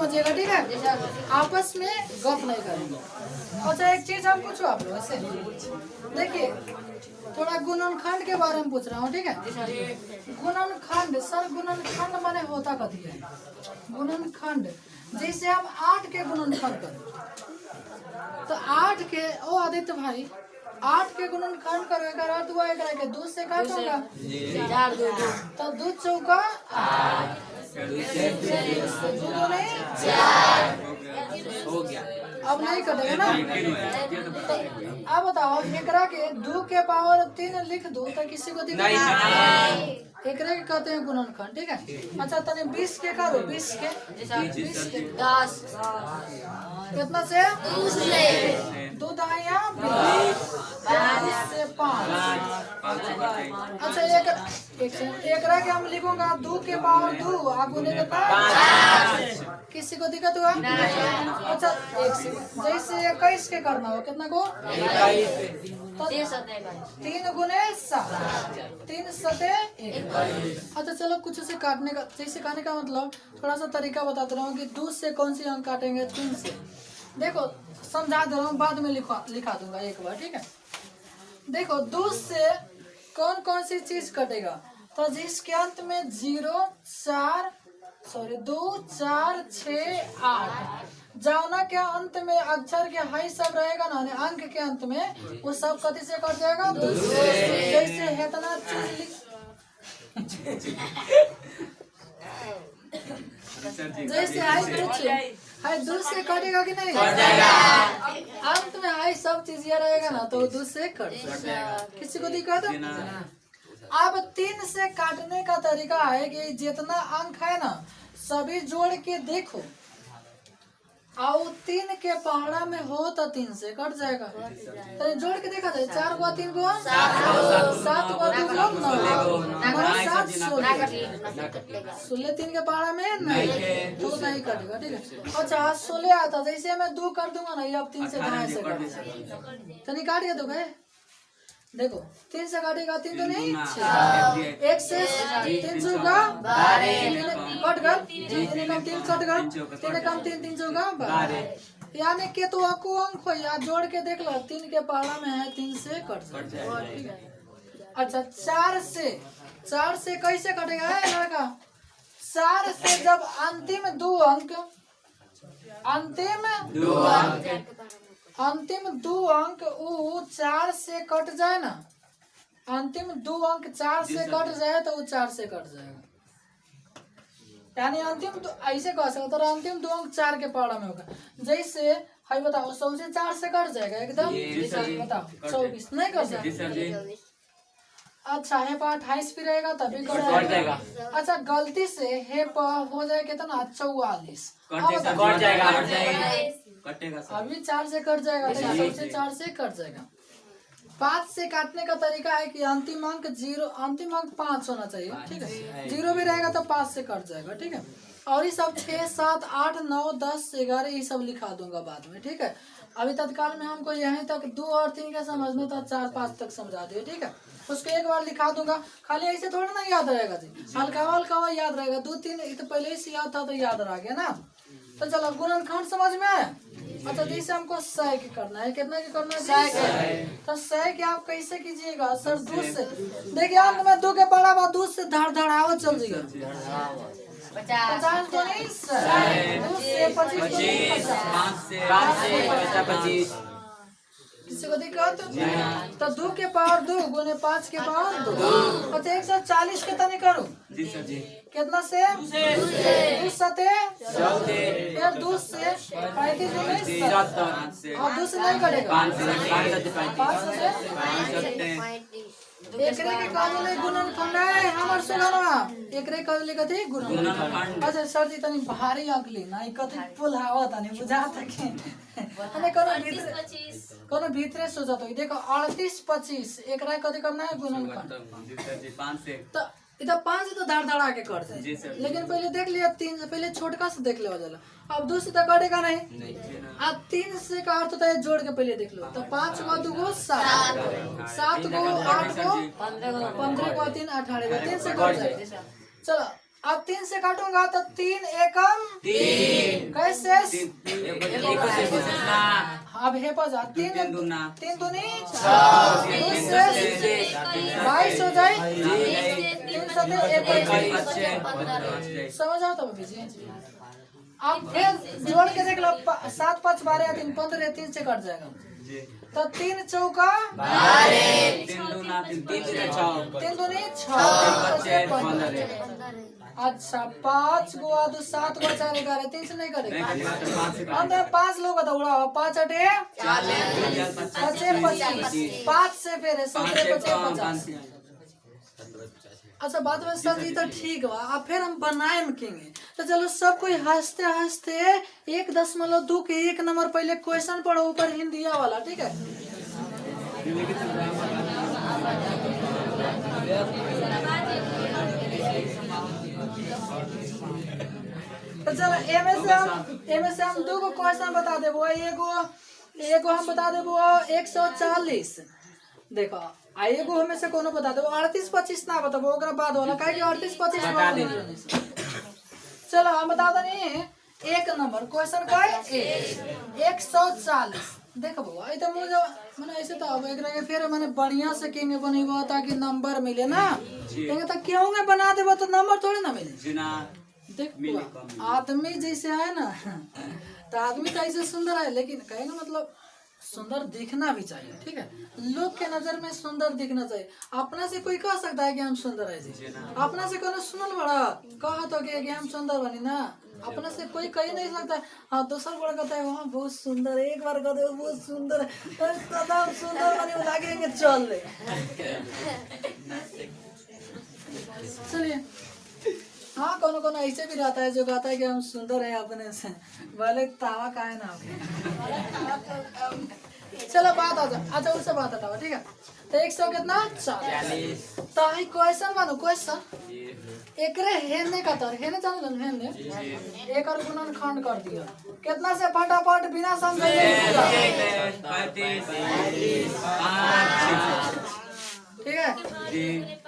समझिएगा, ठीक है। आपस में गप नहीं करेंगे। अच्छा एक चीज हम पूछो आप लोग से, देखिए थोड़ा गुणनखंड के बारे में पूछ रहा हूँ, ठीक है। गुणनखंड सर, गुणनखंड माने होता कथी है? गुणनखंड जैसे हम 8 के गुणनखंड करें तो 8 के, ओ आदित्य भाई 8 के गुणनखंड करो, एक अर्थ हुआ एक के 2 से काटूंगा 4 2 तो 2 चौका 8 2 दूनी 4 हो गया। अब नहीं कटेगा ना। अब बताओ एकरा के 2 के पावर 3 लिख दो तो किसी को दिक्कत नहीं। एकरे के कहते हैं गुणनखंड, ठीक है। अच्छा तने 20 के करो, 20 के 10 कितना से 2 से 2 दहाइया 20 से 5। अच्छा एकरा के हम लिखूंगा 2 के पावर 2 आप उन्हें किसी को दिक्कत हुआ? अच्छा जैसे 21 के करना हो, कितना को 3 गुने 7 3 सते 21। अच्छा चलो कुछ से काटने का, जैसे काटने का मतलब थोड़ा सा तरीका बताते रहा हूँ कि 2 से कौन सी अंक काटेंगे, 3 से। देखो समझा दे रहा हूँ, बाद में लिखा दूंगा एक बार, ठीक है। देखो 2 से कौन कौन सी चीज कटेगा, तो जिसके अंत में 2 4 6 8 जावना के अंत में अक्षर के हाई सब रहेगा ना, अंक के अंत में वो सब कथी से कट जाएगा? 2 से। जैसे हेतना चीज जैसे हाई 2 से कटेगा कि नहीं? अंत में हाई सब चीज ये रहेगा ना तो 2 से कट जाएगा। किसी को दिक्कत? अब 3 से काटने का तरीका है कि जितना अंक है ना सभी जोड़ के देखो, और 3 के पहाड़ा में हो तो 3 से कट जाएगा। तो जोड़ के देखा जाए 4 को 3 को 7 को 2 को 9 7 16 3 के पहाड़ा में नहीं तो नहीं कटेगा, ठीक है। अच्छा 16 आता, जैसे मैं 2 कर दूंगा ना, ये अब 3 से कहाँ से कटेगा? तो निकाल के दोगे, देखो 3 से काटेगा 3 तो नहीं 1 से 3 चौका कट गल 3 कम 3 कट गल 3 कम 3 3 चौका 12, यानी के तो आपको अंक हो या जोड़ के देख लो 3 के पहाड़ा में है 3 से कट जाएगा, ठीक है। अच्छा 4 से कैसे कटेगा है लड़का? 4 से जब अंतिम 2 अंक अंतिम 2 अंक वो 4 से कट जाए ना, अंतिम 2 अंक 4 से कट जाए तो वो 4 से कट जाएगा। यानी अंतिम ऐसे कह सकते हो अंतिम 2 अंक 4 के पहाड़ा में होगा। जैसे हाई बताओ 100 से 4 से कट जाएगा एकदम, बताओ 24 नहीं कर जाएगा। अच्छा हे पर 28 भी रहेगा तभी कट जाएगा। अच्छा गलती से हे पर हो जाए कितना 44 कट जाएगा कटेगा अभी 4 से कट जाएगा, सबसे 4 से कट जाएगा। 5 से काटने का तरीका है कि अंतिम अंक 5 होना चाहिए, ठीक है। 0 भी रहेगा तो 5 से कट जाएगा, ठीक है। और ये सब 6 7 8 9 10 11 ये सब लिखा दूंगा बाद में, ठीक है। अभी तत्काल में हमको यहीं तक 2 और 3 का समझना था, 4 5 तक समझा दिए, ठीक है। उसको एक बार लिखा दूंगा, खाली ऐसे थोड़ा ना याद रहेगा जी, हल्का याद रहेगा। 2 3 तो पहले से याद था तो याद रह गया ना। तो चलो गुणनखंड समझ में आया। अच्छा जैसे हमको 100 की करना है, कितना की करना है? तो 100 के आप कैसे कीजिएगा सर? 2 से देखिए अंत में 2 के पड़ा हुआ 2 से धड़ावा चल जाएगा। 50 तो नहीं 2 से 25 25 किसी को दिक्कत? तो 2 के पावर 2 गुने 5 के पावर 2। अच्छा 140 के तनी करो कितना से 2 सते 2 से 35 और 2 से नहीं करेगा 5 से एकरे के काजले गुणनखंड है हमर सुनावा। एकरे काजले कथी गुणनखंड। अच्छा सर जी तनी भारी अगली ना कथी पुलावा तनी बुझाता के हमें कोनो भीतरे सोचत हो। देखो 38 25 एकरा कथी करना है गुणनखंड। तो इधर 5 तो धड़ के कर दे, लेकिन पहले देख लिया 3 से पहले छोटका से देख लिया जाला। अब 2 से तो कटेगा नहीं, अब 3 से का अर्थ होता है जोड़ के पहले देख लो। तो 5 को 2 को 7 7 को 8 को 15 को 3 18 को 3 से कट जाए। चलो अब 3 से काटूंगा तो 3 एकम 3 कैसे अब हे पजा 3 दूना 3 दूनी 6 22 हो जाए 3 सते 1 समझ आओ तब जी। अब फिर जोड़ के देख लो 7 5 12 3 15 3 से कट जाएगा तो 3 चौका 3 दूना 3 3 दूनी 6 अच्छा 5 गुआ 2 7 गुआ 4 11 3 से नहीं करेगा अंदर 5 लोग तो उड़ा 5 अटे 40 25 5 से फिर 17 50 अच्छा बात में सर जी तो ठीक बा अब फिर हम बनाए किंगे तो चलो सब कोई हंसते हंसते 1.2 के 1 नंबर पहले क्वेश्चन पढ़ो ऊपर हिंदिया वाला ठीक है। तो चलो एमे से हम 2 क्वेश्चन बता देबो एगो हम बता देबो 140 देखो आ एगो हमें से कोनो बता देबो 38 25 ना बताबो ओकरा बाद वाला काहे कि 38 25 बता दे। चलो हम बता दनी 1 नंबर क्वेश्चन का 140 देखबो आई त मुझे माने ऐसे तो अब एकरा के फिर माने बढ़िया से केंगे बनेबो ताकि नंबर मिले ना केंगे त केहू में बना देबो तो नंबर थोड़ी ना मिले जी ना। देखो आदमी जैसे है ना तो आदमी तो ऐसे सुंदर है लेकिन कहेगा मतलब सुंदर दिखना भी चाहिए ठीक है। लोग के नजर में सुंदर दिखना चाहिए। अपना से कोई कह सकता है कि हम सुंदर है जी अपना से कोनो सुनल बड़ा कहा तो कि हम सुंदर बनी ना अपना से कोई कह नहीं सकता। हाँ दूसरा बड़ा कहता है वहाँ बहुत सुंदर है एक बार कहते हैं बहुत सुंदर है कदम सुंदर बनी लागे कि चल ले। चलिए हाँ कोनो कोनो ऐसे भी रहता है जो कहता है कि हम सुंदर है अपने से भले तावा का है ना। चलो बात आ जाओ अच्छा उससे बात हटाओ ठीक है। तो 100 कितना 40 तो ही क्वेश्चन मानो क्वेश्चन एकरे हेने का तर हेने जान लो हेने एक और गुणनखंड कर दिया कितना से फटाफट बिना समझे ठीक है।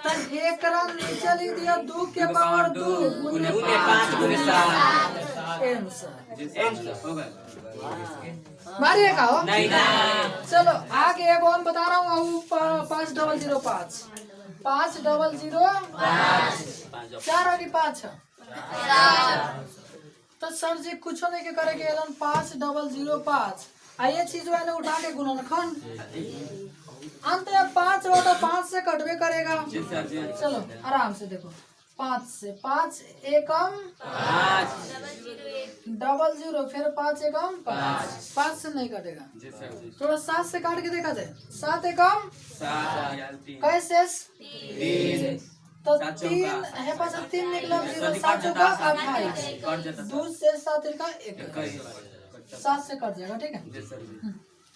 तो एकरा नीचे लिख दिया 2 के पावर 2 गुने 5 गुने 7 हो गया मारिए का हो नहीं चलो आगे एगो हम बता रहा हूँ 5005 5005 4 आगे 5 तो सर जी कुछ नहीं के करेंगे एलन 5005 आइए चीज वाले उठा के गुणनखंड अंत में 5 हो तो 5 से कटवे करेगा। चलो आराम से देखो 5 से 5 एकम 5 00 फिर 5 एकम 5 से नहीं कटेगा थोड़ा 7 से काट के देखा जाए 7 एकम 7 कैसे 3 तो 3 है पास 3 निकला 7 चौका 28 2 से 7 का 21 7 से कट जाएगा ठीक है।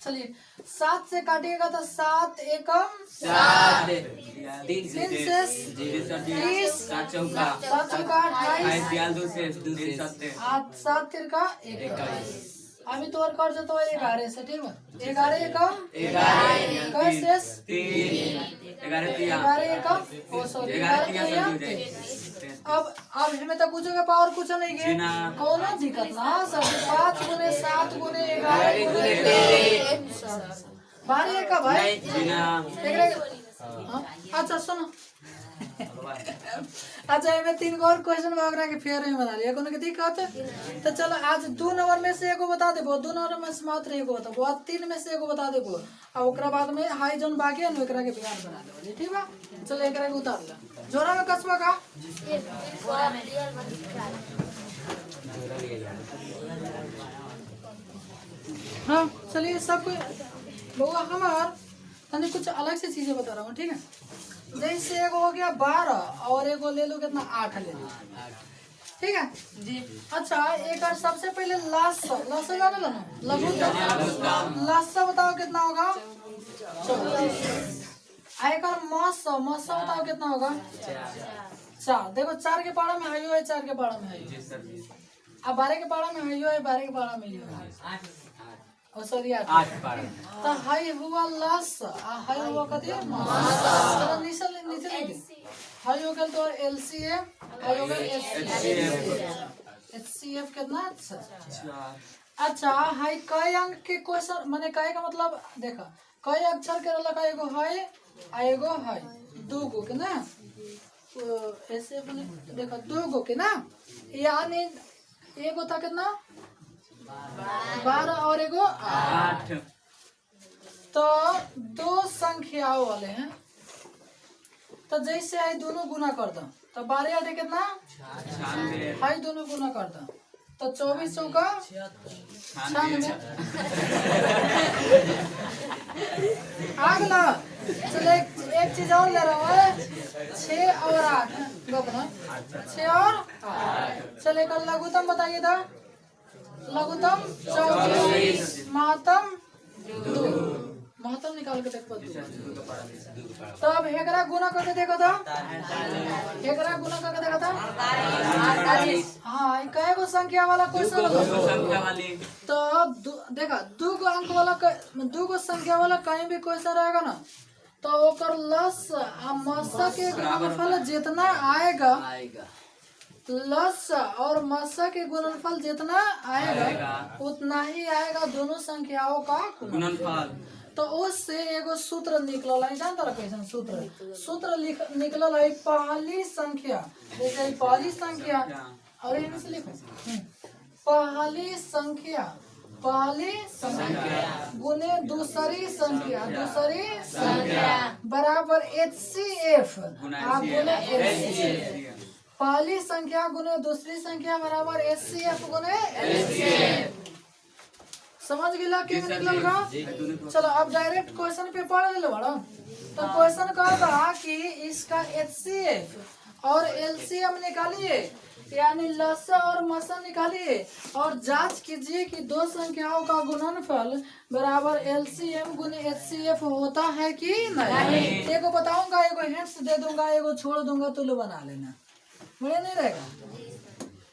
चलिए 7 से काटिएगा तो 7 एकम 7 3 से 30 7 चौका 28 7 तिरका 21 अभी तो और कर जतो 11 से ठीक है 11 एकम 11 कैसे 3 11 एकम ओ सॉरी 11 अब हमें तो कुछ का पावर कुछ नहीं है कौन दिक्कत ना सब 5 गुने 7 गुने 11 गुने 12 का भाई अच्छा सुनो अच्छा मैं 3 और क्वेश्चन वगैरह के फेयर में बना लिया कोनो के दिक्कत तो चलो आज 2 नंबर में से एगो बता देबो 2 नंबर में से मात्र एगो बताबो और 3 में से एगो बता देबो और ओकरा बाद में हाई जोन बाकी है एकरा के बयान बना देबो ठीक बा। चलो एकरा के उतार ला जोरा में कसबा का हाँ चलिए सब बउआ हमार तने कुछ अलग से चीजें बता रहा हूँ ठीक है। जैसे एगो हो गया 12 और एगो ले लो कितना 8 ले लो ठीक है जी। अच्छा एक और सबसे पहले लासा जाने लो ना लघु लासा बताओ कितना होगा एक और मौसा बताओ कितना होगा 4 देखो 4 के पारा में हाइयो है 4 के पारा में हाइयो अब 12 के पारा में हाइयो है 12 के पारा में हाइयो और सॉरी 8 पारा तो हाई हुआ लास हाई हुआ कथी चलो नीचे नीचे लिख हाई हो गया तो एलसीएम आई होगा HCF कितना अच्छा हाई कई अंक के क्वेश्चन माने कई का मतलब देखा कई अक्षर के रहला का एगो है आ एगो है दो गो के ना ऐसे बने देखा दो गो के ना यानी एगो था कितना 12 और एगो 8 तो दो संख्याओं वाले हैं तो जैसे आई दोनों गुना कर दो तो 12 आधे कितना हाई दोनों गुना कर दो तो 24 का 96 अगला चलो एक चीज और ले रहा है 6 और 8 गपना 6 और 8 चले कर लघुत्तम बताइए था लघुत्तम 24 महत्तम 2 महत्तम निकाल के देखो तो अब हेकरा गुना करके देखो तो हेकरा गुना करके देखो तो 48 हाँ कई गो संख्या वाला क्वेश्चन तो देखा दो गो अंक वाला दो गो संख्या वाला कहीं भी क्वेश्चन रहेगा ना तो ओकर लस आ मसा के गुणनफल जितना आएगा लस और मसा के गुणनफल जितना आएगा उतना ही आएगा दोनों संख्याओं का गुणनफल तो उससे एगो सूत्र निकलल है जानता रहा कैसे सूत्र निकलल है पहली संख्या जैसे पहली संख्या और इनमें से लिखो पहली संख्या गुने दूसरी संख्या बराबर HCF गुने HCF पहली संख्या गुने दूसरी संख्या बराबर HCF गुने HCF समझ गिला के निकल का चलो अब डायरेक्ट क्वेश्चन पे पढ़ ले बड़ा तो क्वेश्चन कहता कि इसका HCF और LCM निकालिए यानी लसा और मसा निकालिए और जांच कीजिए कि दो संख्याओं का गुणनफल बराबर LCM गुने HCF होता है कि नहीं एगो बताऊंगा एगो हिंट्स दे दूंगा एगो छोड़ दूंगा तो लो बना लेना मुझे नहीं रहेगा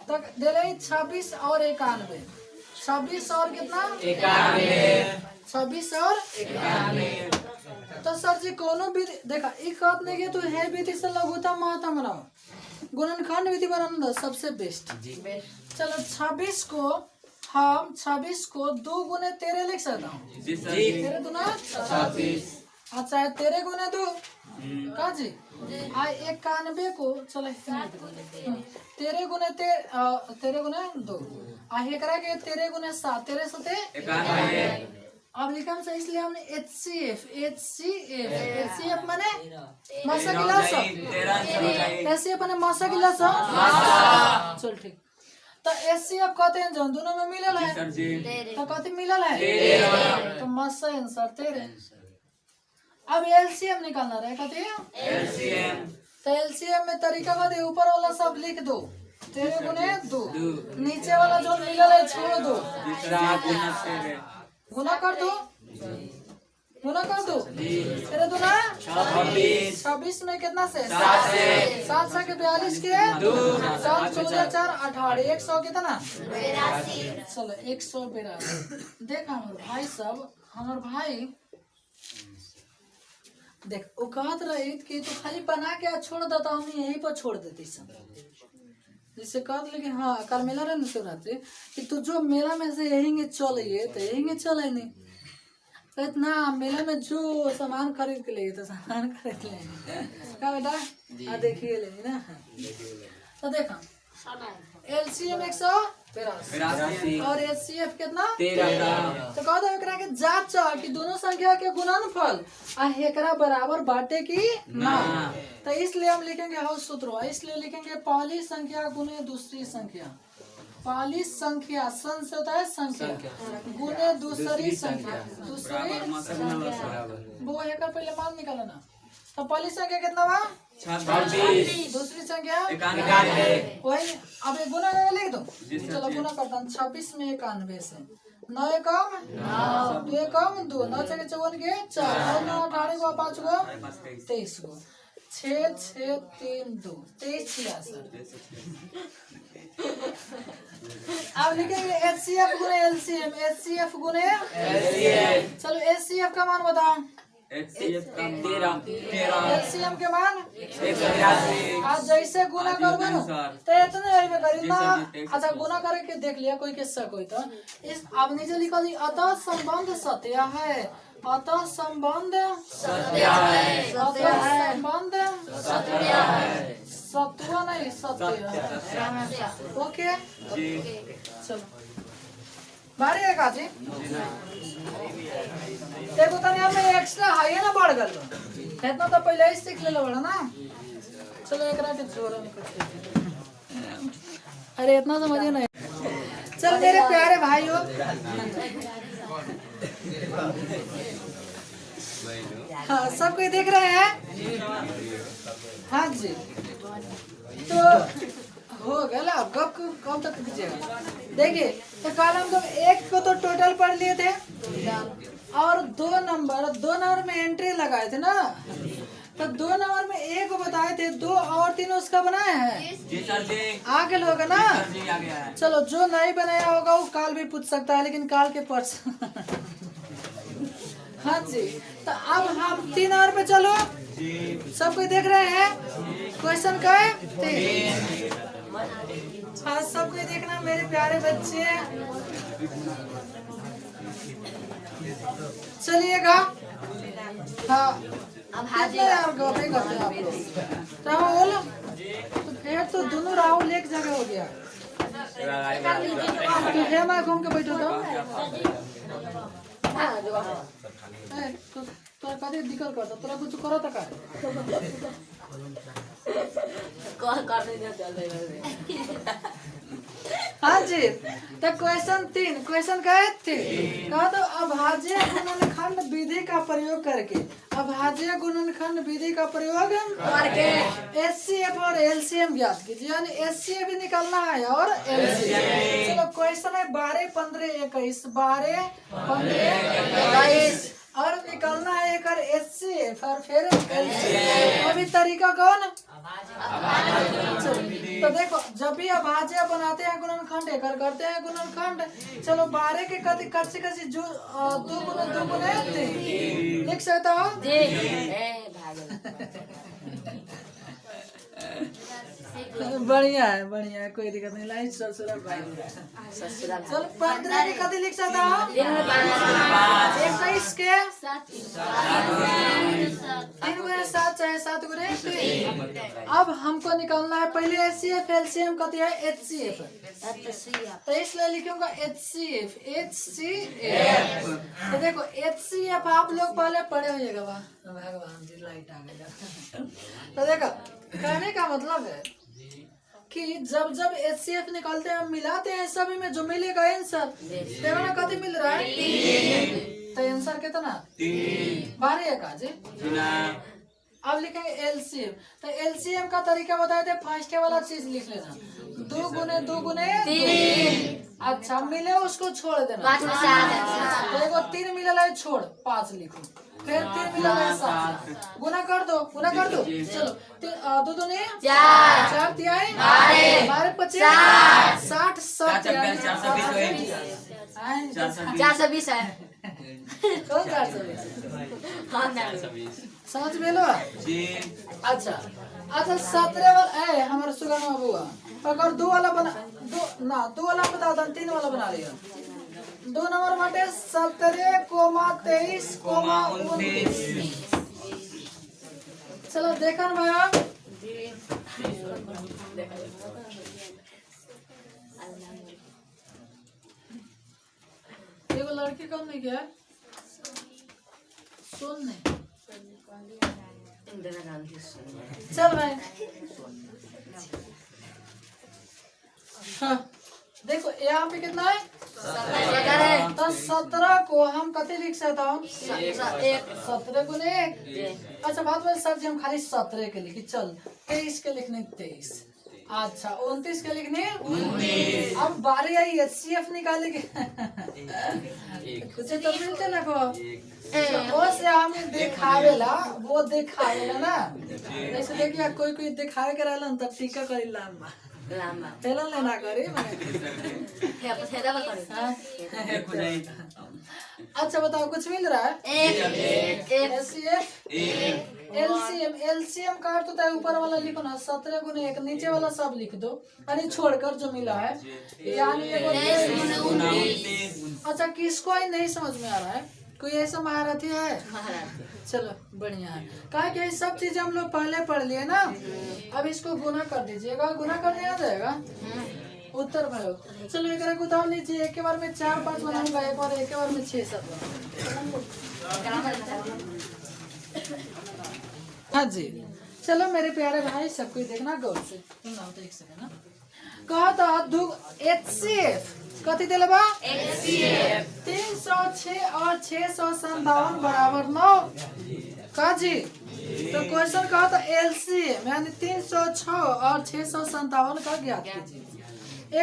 तक दे रही 26 और 91 26 और कितना 26 और 91 तो सर जी कोनो भी देखा एक बात नहीं तो है विधि से लघुत्तम महत्तम बनाओ गुणनखंड विधि बनाना सबसे बेस्ट चलो 26 को हम 26 को 2 गुने 13 लिख सकता हूँ 13 दूना 26 अच्छा 13 गुने 2 का जी 91 को चलो 13 गुने 2 हेकरा के 13 गुने 7 13 सते 91 अब लिखा से इसलिए हमने HCF माने मासा गिलास HCF माने मासा गिलास चल ठीक तो HCF कहते हैं जो दोनों में मिलल है तो कहते मिलल है तो मासा आंसर 13 अब LCM निकालना रहे कहते LCM तो LCM में तरीका कहते ऊपर वाला सब लिख दो 13 गुने 2 नीचे वाला जो मिलल है छोड़ दो गुना कर दो 13 दूना 26 में कितना से 7 से 42 के 7 14 4 18 100 कितना 82 चलो 182 देख हमारे भाई देख वो कहत रही कि तू खाली बना के छोड़ देता हम यहीं पर छोड़ देती सब जिससे कहत लेकिन हाँ कल मेला रहे ना शिवरात्रि कि तू जो मेला में से यहीं चलिए तो यहीं चले नहीं तो इतना मेला में जो सामान खरीद के लिए तो सामान खरीद लेंगे क्या बेटा देखिए लेंगे ना तो देखा LCM 182 और HCF कितना 13 तो कह दो के जांच कि दोनों संख्या के गुणनफल आ हेकरा बराबर बाटे की ना तो इसलिए हम लिखेंगे हाउस सूत्र इसलिए लिखेंगे पहली संख्या गुने दूसरी संख्या पहली संख्या सन से होता है संख्या गुने दूसरी संख्या वो हेकर पहले मान निकाला ना तो पहली संख्या कितना हुआ 26 दूसरी संख्या 91 वही अब एक गुना करके लिख दो चलो गुना करता हूँ 26 में 91 से 9 कम 2 कम 2 9 6 54 के 4 9 18 को 5 को 23 को 6 6 3 2 23 अब लिखेंगे HCF गुने LCM HCF गुने चलो HCF का मान बताओ HCF का 13 एलसीएम के मान 183 आज जैसे गुना करबे ना तो इतने आइबे करी ना। अच्छा गुना करे के देख लिया कोई किस्सा कोई तो इस अब नीचे लिखा जी अतः संबंध सत्य है, अतः संबंध सत्य है, अतः संबंध सत्य है, सत्य नहीं सत्य। ओके जी चलो बारी है काजी देखो तने हमें एक्स्ट्रा हाई है ना बढ़ गल इतना तो पहले ही सीख ले बड़ा ना। चलो एक रात जोड़ा अरे इतना समझिए नहीं। चल मेरे प्यारे भाइयों हाँ सब कोई देख रहे हैं? हाँ जी तो हो गया अब कब तक दीजिएगा। देखिए तो कल हम लोग एक को तो टोटल पढ़ लिए थे और दो नंबर में एंट्री लगाए थे ना। तो 2 नंबर में एक को बताए थे, 2 और 3 उसका बनाया है जी सर जी आगे होगा ना। जी आ गया है। चलो जो नहीं बनाया होगा वो काल भी पूछ सकता है लेकिन काल के पर्स हाँ जी तो अब हम 3 नंबर पे चलो सब कोई देख रहे हैं क्वेश्चन का है 3। हाँ सब कोई देखना मेरे प्यारे बच्चे चलिएगा। हाँ कितने यार गपे करते हैं आप लोग राहुल तो फिर तो दोनों राहुल एक जगह हो गया। तो हेमा घूम के बैठो तो तोरा कदे दिक्कत करता तोरा कुछ करो तो का हाँ जी तो क्वेश्चन का है कहा तो अभाज्य गुणनखंड विधि का प्रयोग करके अभाज्य गुणनखंड विधि का प्रयोग करके एचसीएफ और एलसीएम ज्ञात कीजिए। यानी एचसीएफ भी निकालना है और एलसीएम। चलो क्वेश्चन है 12, 15, 21 12, 15, 21 और निकालना है एक एचसीएफ और फिर एलसीएम। अभी तरीका कौन तो देखो जब भी अभाज्य बनाते हैं गुणनखंड एक करते हैं गुणनखंड। चलो 12 के कच्चे जो 2 गुने 3 लिख सकता हो बढ़िया है कोई दिक्कत नहीं। लाइन ससुराल भाई चलो 15 के कभी लिख सकता हो 21 के 3 गुने 7 चाहे 7 गुने 3। अब हमको निकालना है पहले एचसीएफ एलसीएम कती है एचसीएफ तो इसलिए लिखूंगा एचसीएफ तो देखो एचसीएफ आप लोग पहले पढ़े होइएगा भगवान जी लाइट आ गया। तो देखो कहने का मतलब है कि जब एचसीएफ निकालते हैं मिलाते हैं सभी में जो मिलेगा आंसर देखो ना कति मिल रहा है 3 तो आंसर कितना 12 का जी। अब लिखेंगे एलसीएम तो एलसीएम का तरीका बताए थे फर्स्ट वाला चीज लिख लेना 2 गुने 3। अच्छा मिले उसको छोड़ देना तो देखो 3 मिला है छोड़ 5 लिखो फिर 3 मिला है 7 गुना कर दो चलो 2 दूने 4 तिहाई 12 25 60 420 है कौन 420 समझ में लो अच्छा 17 वाला हमारे सुगम बुआ अगर 2 वाला बना 2 वाला बता दो 3 वाला बना लिया 2 नंबर बाटे 17, 23, 19। चलो देखा ना भैया एगो लड़की कम नहीं क्या सुन नहीं चल भाई हाँ देखो यहाँ पे कितना है 17 को हम कते लिख सकता हूँ 17 गुने 1। अच्छा बात बात सर जी हम खाली 17 के लिखी चल 23 के लिखने 23 अच्छा 29 के लिखने 19। अब बारी आई एचसीएफ निकाले के कुछ तो मिलते ना को वो से हमें दिखावेला वो दिखावेला ना जैसे देखिए कोई दिखावे के रहलन तब टीका करी लंबा lama. हेलन लेना करे मैंने Saya dapat kali. हाँ? एक हो जाए अच्छा बताओ कुछ मिल रहा है Ek. एलसीएफ एलसीएम एलसीएम का अर्थ होता है ऊपर वाला लिखो ना 17 गुने 1 नीचे वाला सब लिख दो यानी छोड़कर जो मिला है यानी ये अच्छा किसको ही नहीं समझ में आ रहा है कोई ऐसा महारथी है चलो बढ़िया है कहा कि ये सब चीजें हम लोग पहले पढ़ लिए ना अब इसको गुना कर दीजिएगा गुना करने आ जाएगा उत्तर भयो चलो एक रंग उतार लीजिए एक के बार में 4-5 बनाऊंगा एक बार में 6-7 हाँ जी चलो मेरे प्यारे भाई सब कुछ देखना गौर से एक सेकंड ना कहा था HCF कथी दिले बा HCF 306 और 657 बराबर 9 का जी तो क्वेश्चन कहा था LCM यानी 306 और 657 का ज्ञात कीजिए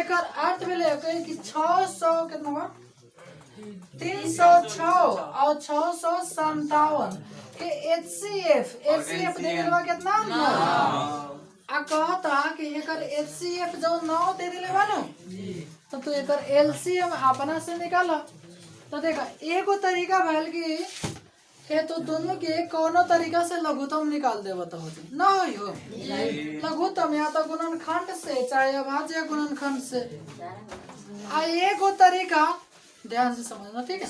एक अर्थ में ले कि 600 कितना बा 306 और 657 के HCF दे बा कितना आ कहता कि एकर HCF जो 9 दे दिले बा नो तो तू एकर LCM अपना से निकाला तो देखा एगो तरीका भइल कि ये तो दोनों के कोनो तरीका से लघुत्तम निकाल दे बताओ ना हो लघुत्तम या तो गुणनखंड से चाहे अभाज्य गुणनखंड से आ एगो तरीका ध्यान से समझना ठीक है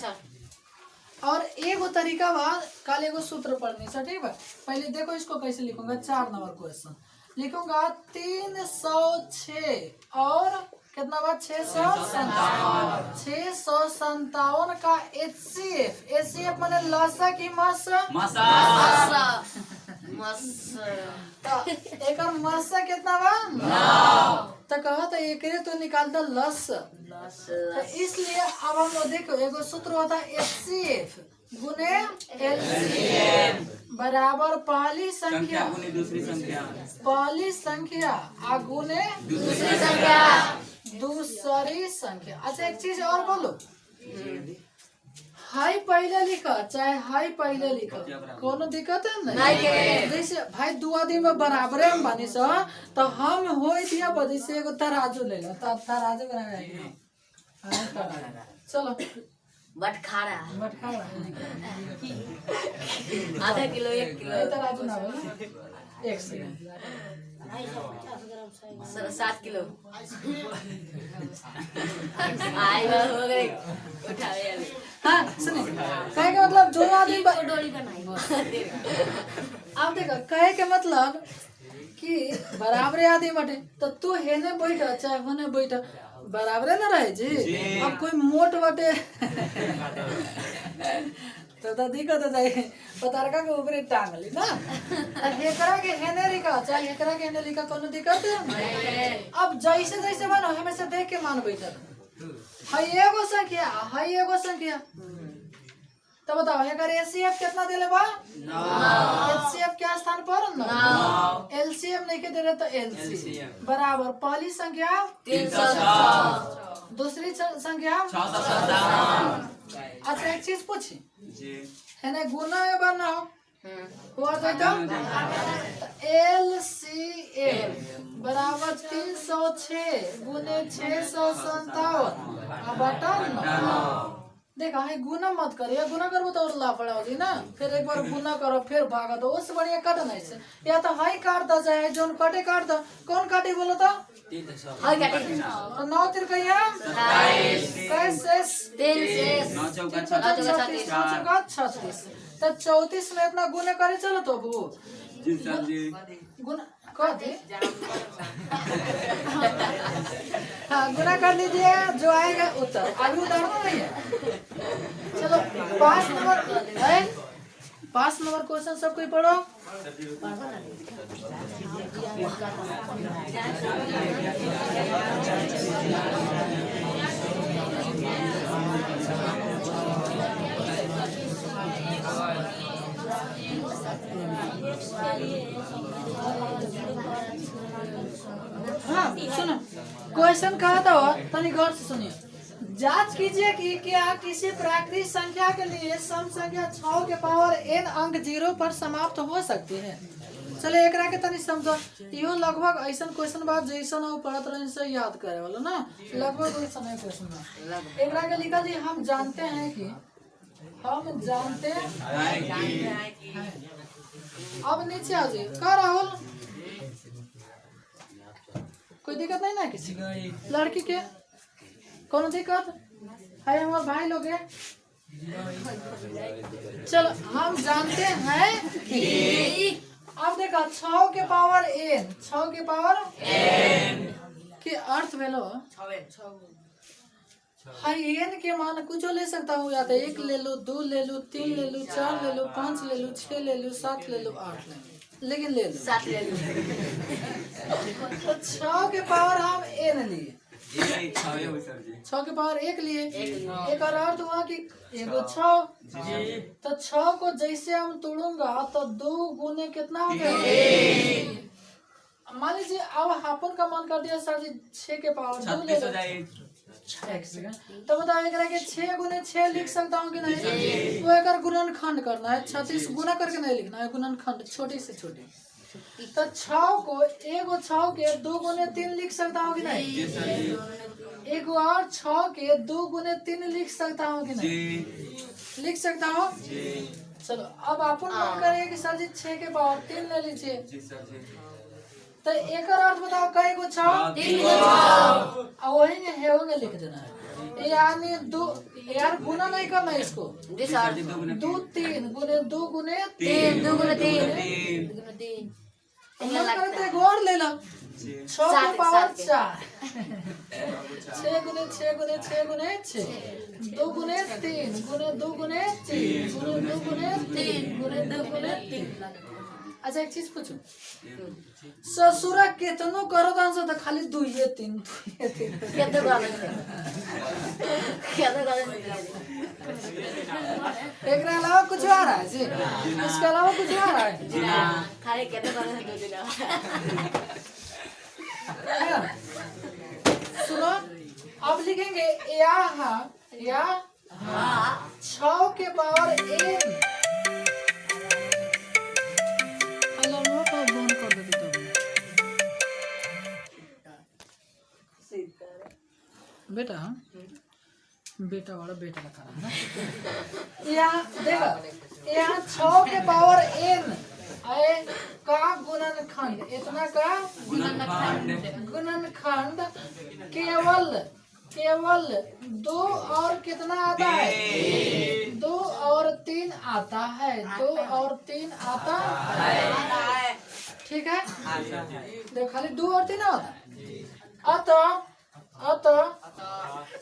और एगो तरीका बाद कल एगो सूत्र पढ़नी सर ठीक है पहले देखो इसको कैसे लिखूंगा 4 नंबर क्वेश्चन लिखूंगा 306 और कितना बात 657 का HCF माने लसा की मसा एक मसा कितना बा तो कहा तो एक तो निकालता लस तो इसलिए अब हम लोग देखो एगो सूत्र होता है HCF गुने LCM बराबर पहली संख्या गुने दूसरी संख्या पहली संख्या आ गुने दूसरी संख्या दूसरी संख्या अच्छा एक चीज और बोलो हाई पहले लिखा चाहे हाई पहले लिखा कोनो दिक्कत है नहीं जैसे भाई 2 आदमी में बराबर हम बानी सा तो हम होई दिया बदी से एगो तराजू ले लो तराजू बनाएंगे चलो बटखारा आधा किलो 1 किलो तराजू ना बोलो 1 सेकंड 7 किलो आई हो गए उठावे हाँ सुनिए कहे के मतलब जो आदमी डोली बनाई अब देखो कहे के मतलब कि बराबर आदमी बटे तो तू हेने बैठ चाहे होने बैठ बराबर ना रहे जी अब कोई मोट बटे तो दिक्कत हो जाए पतारका के ऊपर टांग ली ना हेकरा के हेने लिखा चाहे हेकरा के हेने लिखा कोनो दिक्कत है अब जैसे जैसे बनो हमेशा देख के मान बैठा हाई एगो संख्या तो बताओ एकर HCF कितना देले बा 9 HCF के स्थान पर 9 LCM नहीं के दे रहे तो LCM बराबर पहली संख्या 306 दूसरी संख्या 657 अच्छा एक चीज पूछी है ना गुना है बनाओ हुआ तो LCM बराबर 306 गुने 657 बटा 9 देखा है गुना मत करिए गुना करबो तो और लाफड़ा होगी ना फिर एक बार गुना करो फिर भागा दो उससे बढ़िया काट नहीं से या तो हाई काट दो चाहे जोन काटे काट दो कौन काटे बोलो तो हाई काटे तो 9 तिर कहिया 36 तो 34 में इतना गुना करे चलो तो वो गुना कर दे हाँ गुना कर लीजिए जो आएगा उत्तर अभी उतारना नहीं है चलो 5 नंबर क्वेश्चन सब कोई पढ़ो हाँ सुनो क्वेश्चन कहा था तनी गौर से सुनिए जांच कीजिए कि क्या किसी प्राकृतिक संख्या के लिए सम संख्या 6 के पावर n अंक 0 पर समाप्त हो सकती है चले एक के तनी समझो इहो लगभग ऐसा क्वेश्चन बा जैसन हम पढ़त रहे से याद करे वाला ना लगभग वैसा है क्वेश्चन बा। एक के लिखा जी हम जानते हैं कि अब नीचे आ जाइए का राहुल कोई दिक्कत नहीं ना किसी लड़की के कौन दिक्कत है हमारे भाई लोग है। चलो हम जानते हैं कि अब देखा 6 के पावर n 6 के पावर n के अर्थ भेलो हाई n के मान कुछ ले सकता हूँ या तो 1 ले लो 2 ले लो 3 ले लो 4 ले लो 5 ले लो 6 ले लो 7 ले लो 8 ले लो लेकिन ले लो 7 ले लो। तो 6 के पावर हम n लिए 6 के पावर 1 लिए एक और अर्थ हुआ कि एगो 6 तो 6 को जैसे हम तोड़ूंगा तो 2 गुने कितना हो गया मान लीजिए अब हाफन का मान कर दिया सर जी 6 के पावर 2 ले लो तो बताओ एक के 6 गुने 6 लिख सकता हूँ कि नहीं वो एक गुणनखंड करना है 36 गुना करके नहीं लिखना है गुणनखंड छोटी से छोटी तो 6 को एगो 6 के 2 गुने 3 लिख सकता हूँ कि नहीं एक और 6 के 2 गुने 3 लिख सकता हूँ कि नहीं लिख सकता हूँ। चलो अब अपन मन करेंगे कि सर जी 6 के पावर 3 ले लीजिए तो एक और अर्थ बताओ कई को 6 वही है लिख देना है यानी 2 यार गुना नहीं करना इसको 2 3 गुने 2 गुने 3 2 गुने 3 गौर ले लो 6 के पावर 4 6 गुने 6 गुने 6 गुने 6 2 गुने 3 गुने 2 गुने 3 गुने 2 गुने 3 गुने 2 गुने 3। अच्छा एक चीज पूछू ससुरा केतनो करो तो तो खाली 2 ये 3 केतो एक अलावा कुछ आ रहा है जी इसके अलावा कुछ आ रहा है जी ना खाली केतो सुनो अब लिखेंगे या 6 के पावर n बेटा बेटा वाला बेटा रखा है ना यहाँ देखो यहाँ 6 के पावर n आए का गुणनखंड इतना का गुणनखंड केवल 2 और कितना आता है 2 और 3 आता है 2 और 3 आता है ठीक है देखो खाली 2 और 3 आता अतः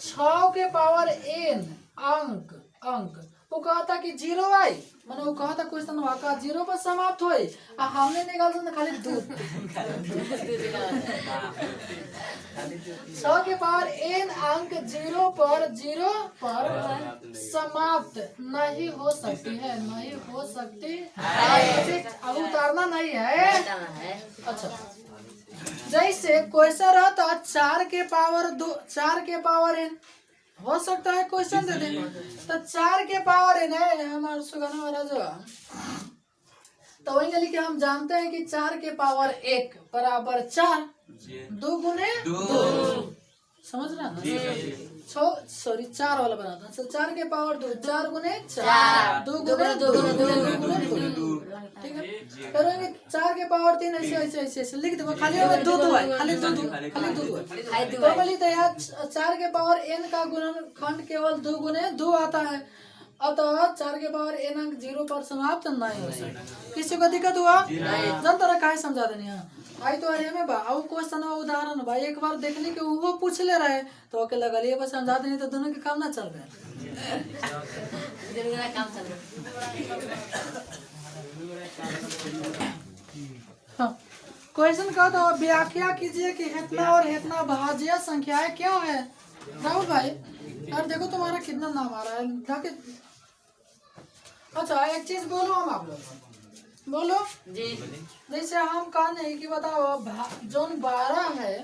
6 के पावर n अंक वो कहता कि 0 आई मैंने वो कहता क्वेश्चन वाका 0 पर समाप्त हुई हमने निकाल तो खाली 2 6 के पावर n अंक 0 पर समाप्त नहीं हो सकती है अब उतारना नहीं है। अच्छा जैसे क्वेश्चन रहता 4 के पावर 2 4 के पावर n हो सकता है क्वेश्चन दे दे तो 4 के पावर n है हमारा सुगना वाला जो तो वही लिखे हम जानते हैं कि 4 के पावर 1 बराबर 4 2 गुने 2 समझ रहा ना सॉरी 4 वाला बनाता है 4 के पावर 2 4 गुने 4 2 गुने 2 ठीक है करेंगे 4 के पावर 3 ऐसे लिख दो खाली खाली 2 तो बोली तो यार 4 के पावर n का गुणनखंड केवल 2 गुने 2 आता है अतः 4 के पावर n अंक 0 पर समाप्त नहीं हो सकता। किसी को दिक्कत हुआ जन तरह काहे समझा देनी है आई तो अरे में बाऊ क्वेश्चन उदाहरण भाई एक बार देखने के वो पूछ ले रहे तो ओके लगा लिए बस समझा देनी तो दोनों के काम ना चल रहे काम चल रहा क्वेश्चन का तो व्याख्या कीजिए कि हेतना और हेतना भाज्य संख्याएं क्यों है राहुल भाई यार देखो तुम्हारा कितना नाम आ रहा है अच्छा एक चीज बोलो हम आप लोग बोलो जी जैसे हम कहा नहीं कि बताओ जोन 12 है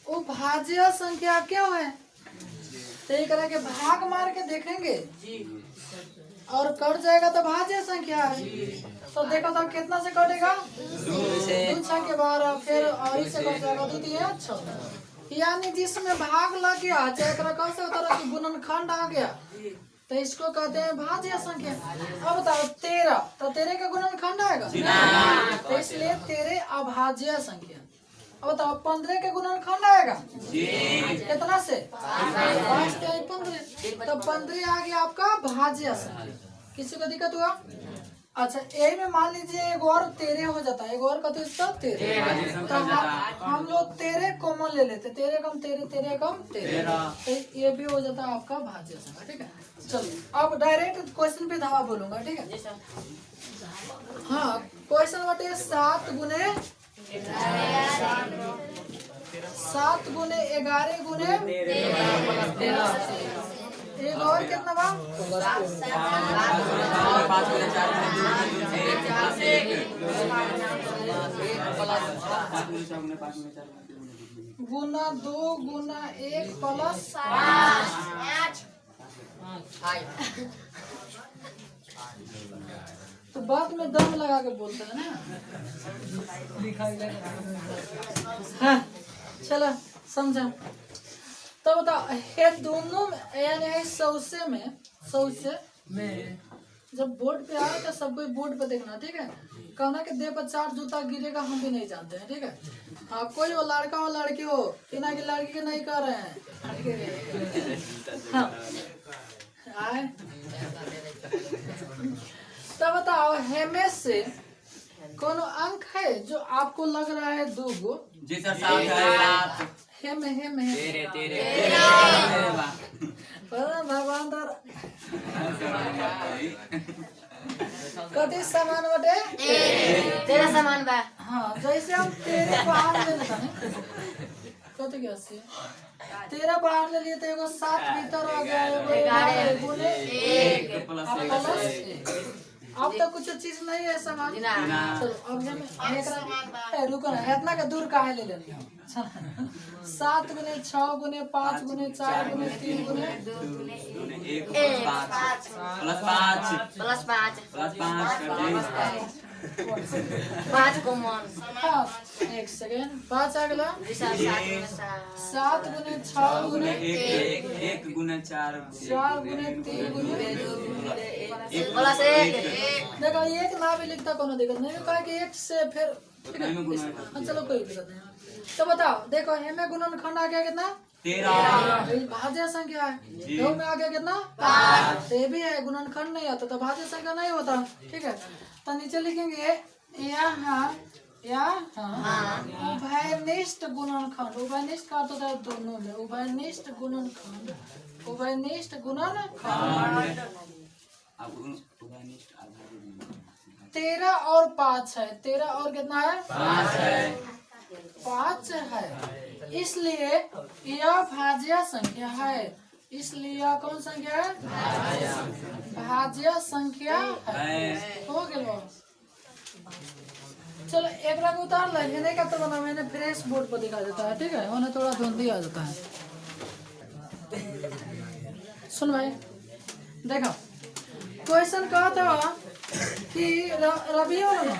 वो भाज्य संख्या क्यों है तो एक तरह के भाग मार के देखेंगे और कट जाएगा तो भाज्य संख्या है। तो देखो तो कितना से कटेगा, 2 संख्या 12, फिर और से कट जाएगा 2 3 6, यानी जिसमें भाग लग गया चाहे कह सकता है कि गुणनखंड आ गया तो इसको कहते हैं भाज्य संख्या। अब बताओ 13, तो 13 का गुणनखंड आएगा, तो इसलिए 13 अभाज्य संख्या। अब बताओ 15 के गुणनखंड आएगा कितना से, 5 के 15, तो 15 आ गया आपका भाज्य संख्या। किसी को दिक्कत हुआ? अच्छा ए में मान लीजिए एक और 13 हो जाता है, एक और कहते हैं 13, तो हम लोग 13 कॉमन ले लेते, 13 कम 13, 13 कम 13, तो ये भी हो जाता है आपका भाज्य संख्या। ठीक है, चलो अब डायरेक्ट क्वेश्चन पे धावा बोलूंगा। ठीक है, हाँ क्वेश्चन बटे 7 गुने 11 गुने 13, एक और कितना बा, गुना 2 गुना 1 प्लस 5। तो बात में दम लगा के बोलते हैं ना। हाँ, चलो समझा। तो बताओ ये दोनों यानी सौसे में जब बोर्ड पे आए तो सब कोई बोर्ड पे देखना। ठीक है, कहना कि देह पर 4 जूता गिरेगा हम भी नहीं जानते हैं। ठीक है, हाँ कोई वो लड़का हो लड़की हो, बिना की लड़की के नहीं कर रहे हैं। हाँ आए तो बताओ हेमे से कोनो अंक है जो आपको लग रहा है 2 गो? जी सर, 7 है। हेमे तेरे भगवान दर कति समान बटे 13 समान बा। हाँ जैसे हम 13 बाहर ले लेता है कति क्या से 13 बाहर ले लिए तो एगो 7 भीतर आ गया, एगो 11 गुने 1 प्लस 1। अब तो कुछ चीज नहीं है समान। चलो अब हम रुको ना, इतना का दूर काहे ले लेनी हम। 7 गुने 6 गुने 5 गुने 4 गुने 3 गुने 1 प्लस 5 पाँच कॉमन। हाँ एक सेकेंड, 5 आ गया। 7 गुने 6 गुने 1 गुना 4 गुने 3 गुने प्लस 1। देखो एक ना भी लिखता कोनो दिक्कत नहीं, कहा कि 1 से फिर ठीक है। चलो कोई दिक्कत नहीं। तो बताओ देखो हेमे गुणनखंड आ गया कितना, 13, भाज्य संख्या है। दो में आ गया कितना, 5, ये भी है गुणनखंड नहीं आता तो भाज्य संख्या नहीं होता। ठीक है, तो नीचे लिखेंगे उभयनिष्ठ गुणनखंड। उभयनिष्ठ का अर्थ होता है दोनों में, उभयनिष्ठ गुणनखंड, उभयनिष्ठ गुणनखंड। 13 और 5 है, 13 और कितना है, 5 है, इसलिए यह भाज्य संख्या है। इसलिए यह कौन संख्या है, भाज्य संख्या है। हो गया। चलो एक रंग उतार लेने का तो बना मैंने फ्रेश बोर्ड पर दिखा देता है। ठीक है, उन्हें थोड़ा धुंधी आ जाता है। सुन भाई देखो क्वेश्चन कहा था कि रवि हो ना,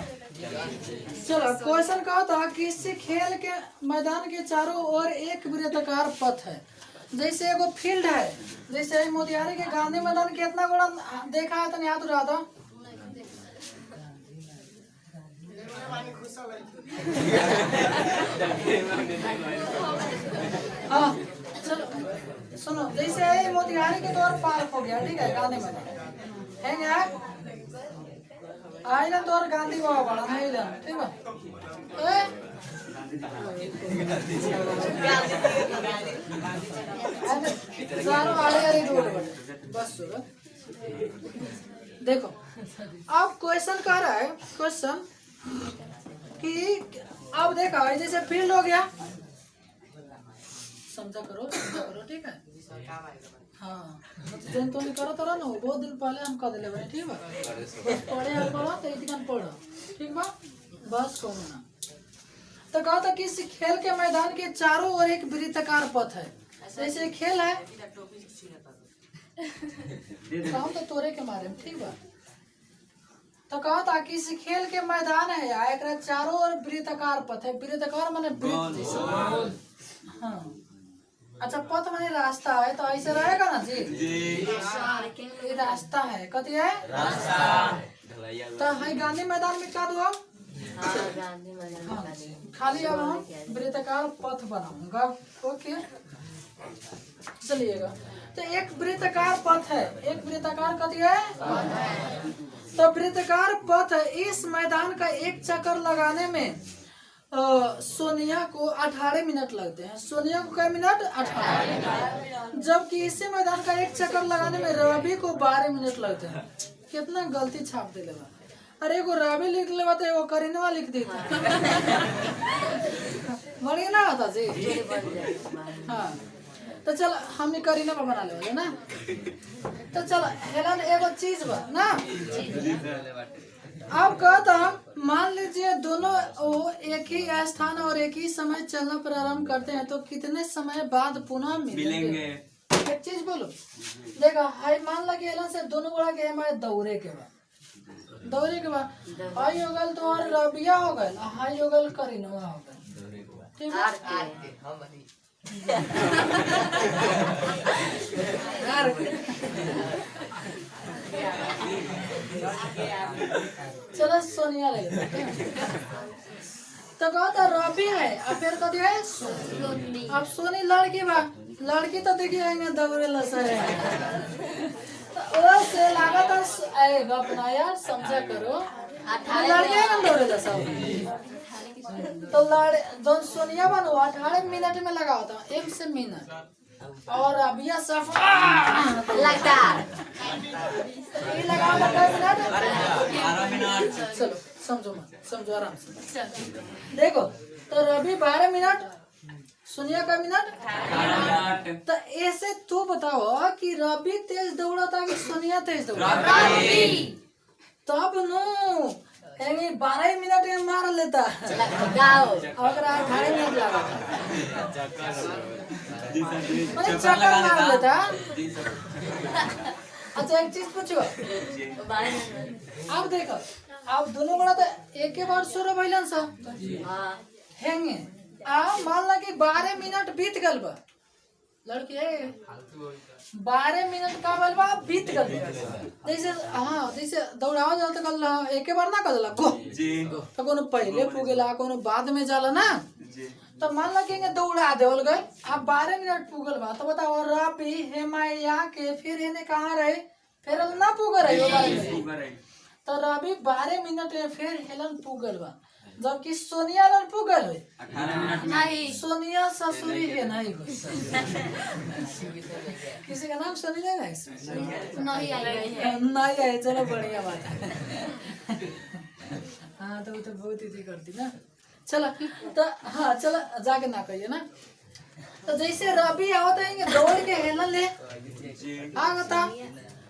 चलो क्वेश्चन कहा था किसी खेल के मैदान के चारों ओर एक वृत्ताकार पथ है। जैसे एगो फील्ड है, जैसे मोतिहारी के गांधी मैदान कितना गुणा देखा है तो याद रहा था। हाँ चलो सुनो, जैसे मोतिहारी के तौर पार्क हो गया। ठीक है, गांधी मैदान है क्या, आइलन तो गांधी बाबा बड़ा है ठीक है। बस देखो अब क्वेश्चन कह रहा है, क्वेश्चन कि अब देखा जैसे फील्ड हो गया, समझा करो ठीक है। हाँ जन तो नहीं करो तो ना, बहुत दिन पहले हम कर दिले ठीक है। बस पढ़े और पढ़ो तो इतना पढ़ो ठीक बा, बस करो ना। तो कहा था कि इस खेल के मैदान के चारों ओर एक वृत्ताकार पथ है। जैसे खेल है कहूँ तो तोरे के मारे में ठीक बा। तो कहा था कि इस खेल के मैदान है आ एकरा चारों ओर वृत्ताकार पथ है। वृत्ताकार माने वृत्त जैसा। हाँ अच्छा पथ माने रास्ता है तो ऐसे रहेगा ना जी। ये रास्ता है कथी है तो है गांधी मैदान में का दो हाँ खाली अब हम वृत्ताकार पथ बनाऊंगा। ओके चलिएगा। तो एक वृत्ताकार पथ है। एक वृत्ताकार कथी है तो वृत्ताकार पथ इस मैदान का एक चक्कर लगाने में सोनिया को 18 मिनट लगते हैं। सोनिया को कई मिनट 18 जबकि इसी मैदान का एक चक्कर लगाने में रवि को 12 मिनट लगते हैं। कितना गलती छाप दे लेगा। अरे एगो रवि लिख लेवा तो एगो करीनवा लिख देता बढ़िया ना होता जी। हाँ तो चल हमने करीना पर बना ले ना। तो चल हेलन एगो चीज बा ना। अब कहता हम मान लीजिए दोनों एक ही स्थान और एक ही समय चलना प्रारंभ करते हैं तो कितने समय बाद पुनः मिलेंगे। एक चीज बोलो देखो हाई मान लगे हेलन से दोनों बड़ा के हमारे दौरे के बाद हाई हो गल तो और रबिया हो गल हाई हो गल करीनवा हो गल ठीक है। चलो सोनिया ले तो कहता रवि है और फिर कथी है सोनी। अब सोनी लड़की बा लड़की तो देखिए दौड़े लसा है तो से लागत आएगा अपना यार समझा करो लड़के दौड़े लसा तो जो सोनिया बनो 18 मिनट में लगा होता 1 से मिनट और अबिया सब लगता ये लगा होता 12 मिनट। चलो समझो आराम से देखो तो रवि 12 मिनट सोनिया का मिनट तो ऐसे तू बताओ कि रवि तेज दौड़ा था कि सोनिया तेज दौड़ा तब नो 12 मिनट में मार लेता अगर 18 मिनट लगा चक्कर मार लेता। अच्छा एक चीज पूछो अब देखो अब दोनों बड़ा तो एक के बार शुरू भइलन सा हेंगे मान ला कि 12 मिनट बीत गल बा लड़की है 12 मिनट का बलबा बीत गल जैसे हाँ जैसे दौड़ाओ जाला तो कल एक बार ना कर गो तो कोनो पहले पुगेला कोनो बाद में जाला ना तो मान लगेंगे दौड़ा देवल गए अब 12 मिनट पुगल बा तो बताओ रवि हेमाया के फिर इन्हें कहाँ रहे फिर ना पुगल रहे तो रवि 12 मिनट में फिर हेलन पुगल बा जबकि सोनिया लन पुगल है नहीं सोनिया ससुरी है नहीं किसी का नाम सोनी नहीं है नहीं आई चलो बढ़िया बात है। हाँ तो वो तो बहुत ही करती ना चलो तो हाँ चलो जाके ना कहिए ना तो जैसे रवि आवत है दौड़ के हेलन ले आगता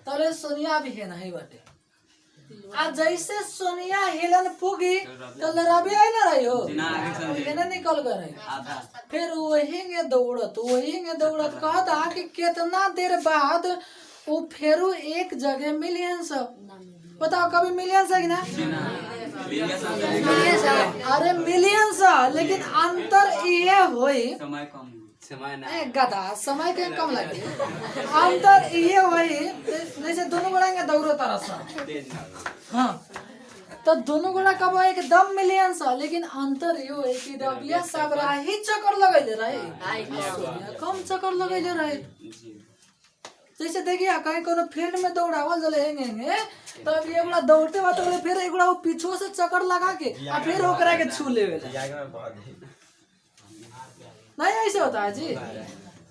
तो सोनिया भी है नहीं बाटे आज जैसे सोनिया हेलन पुगी तो रवि आई ना रही हो हेलन निकल गए फिर वही दौड़त कहता कि कितना देर बाद वो फिर एक जगह मिलियन सब बताओ कभी मिलियन से ना अरे मिलियन सा लेकिन अंतर ये हुई गधा समय के कम लगे अंतर ये हुई जैसे दोनों बढ़ाएंगे दौड़ो तरह सा हाँ तो दोनों गोड़ा कब एकदम मिलियन सा लेकिन अंतर यो है कि रबिया सब ही चक्कर लगैले रहे कम चक्कर लगैले रहे जैसे देखिए कहीं कोनो फील्ड में दौड़ावल जले हेंगे तो अब ये बड़ा दौड़ते हुआ तो फिर एक बड़ा पीछे से चक्कर लगा के और फिर होकर के छू लेवे नहीं ऐसे होता है जी।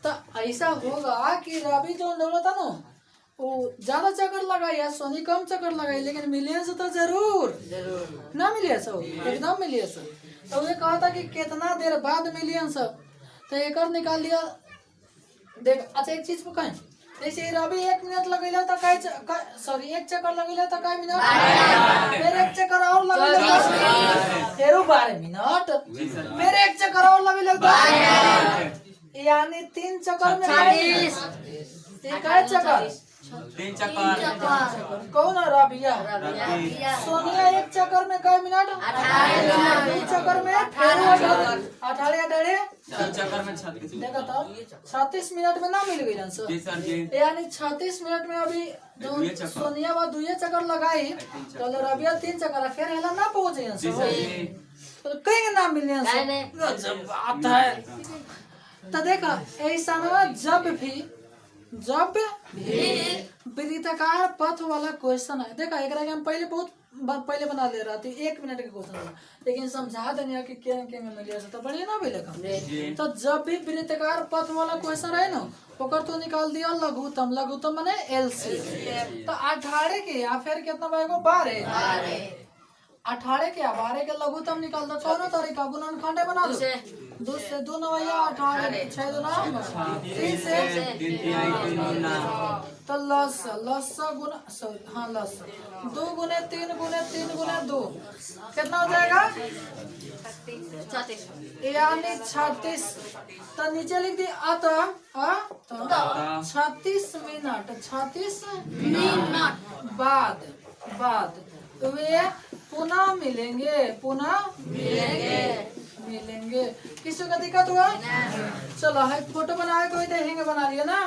तो ऐसा होगा कि रवि जो दौड़ा था ना वो ज्यादा चक्कर लगाई सोनी कम चक्कर लगाई लेकिन मिलियन से तो जरूर ना मिलिए सो एकदम मिलिए सो तो ये कहा था कि कितना देर बाद मिलियन सब तो एक निकाल लिया देख। अच्छा एक चीज कहें जैसे रवि 1 मिनट लगेला तो सॉरी 1 चक्कर लगेला तो कई मिनट फिर 1 चक्कर और लगेला फिर 12 मिनट फिर 1 चक्कर और लगेला यानी 3 चक्कर में 40 चक्कर तीन चक्कर कौन है रबिया? रवि सोनिया एक चक्कर में कई मिनट? 2 चक्कर में फिर 18 डरे तीन चक्कर में 36 देखा था 36 मिनट में ना मिल गई ना जी सर जी यानी 36 मिनट में अभी जो दुइये चक्कर। सोनिया बा 2 चक्कर लगाई तो रबिया 3 चक्कर फिर हेला ना पहुंचे यहाँ जी से सर जी तो कहीं ना मिलने यहाँ से जब आता है तो देखा ऐसा ना जब भी वृत्ताकार पथ वाला क्वेश्चन है देखा एक हम पहले बहुत बार पहले बना ले रहा थी 1 मिनट के क्वेश्चन लेकिन समझा देने कि क्या में मिल तो बढ़िया ना मिलेगा तो जब भी वृत्ताकार पथ वाला क्वेश्चन है ना ओकर तो निकाल दिया लघुत्तम माने एलसीएम तो 18 के या फिर कितना बनेगा 12 18 के 12 के लघुत्तम निकाल दो कौन तरीका गुणनखंड बना दो 2 से 2 9 18 6 2 9 3 से तो लस गुना हाँ लस 2 गुने 3 गुने 3 गुने 2 कितना हो जाएगा 36 यानी 36 तो नीचे लिख दी अतः 36 मिनट बाद वे पुनः मिलेंगे किसी का दिक्कत हुआ? चलो है फोटो बनाए कोई देखेंगे बना लिया ना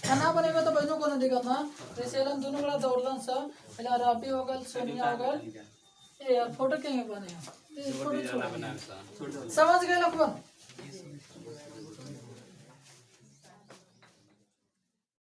खाना बनेगा तो बहनों को नहीं दिक्कत ना जैसे हम दोनों बड़ा दौड़न सब पहले रबी हो गल सोनिया हो गल ए यार फोटो केंगे बने फोटो समझ गए लोग